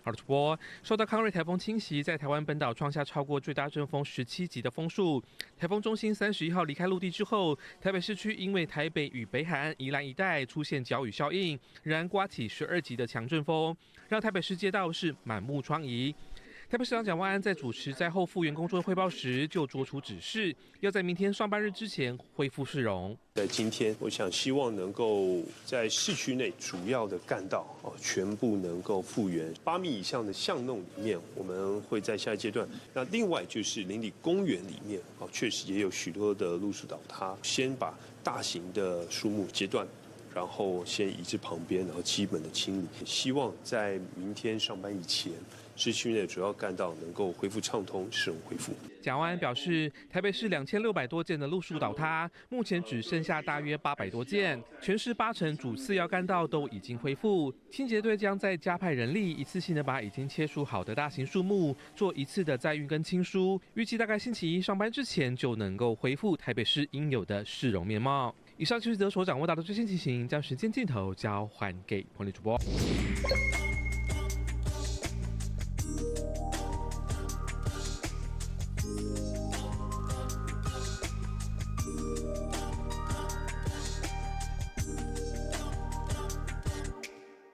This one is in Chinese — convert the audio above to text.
好的，主播，受到康瑞台风侵袭，在台湾本岛创下超过最大阵风17级的风速。台风中心31号离开陆地之后，台北市区因为台北与北海岸宜兰一带出现角雨效应，仍然刮起12级的强阵风，让台北市街道是满目疮痍。台北市长蒋万安在主持灾后复原工作汇报时，就做出指示，要在明天上班日之前恢复市容。在今天，我想希望能够在市区内主要的干道全部能够复原，8米以上的巷弄里面，我们会在下一阶段。那另外就是邻里公园里面确实也有许多的路树倒塌，先把大型的树木截断。然后先移至旁边，然后基本的清理。希望在明天上班以前，市区内主要干道能够恢复畅通，市容恢复。蒋万安表示，台北市2600多件的路树倒塌，目前只剩下大约800多件，全市80%主次要干道都已经恢复。清洁队将再加派人力，一次性的把已经切除好的大型树木做一次的再运跟清疏，预计大概星期一上班之前就能够恢复台北市应有的市容面貌。以上就是所掌握到的最新情形，将时间镜头交还给彭丽主播。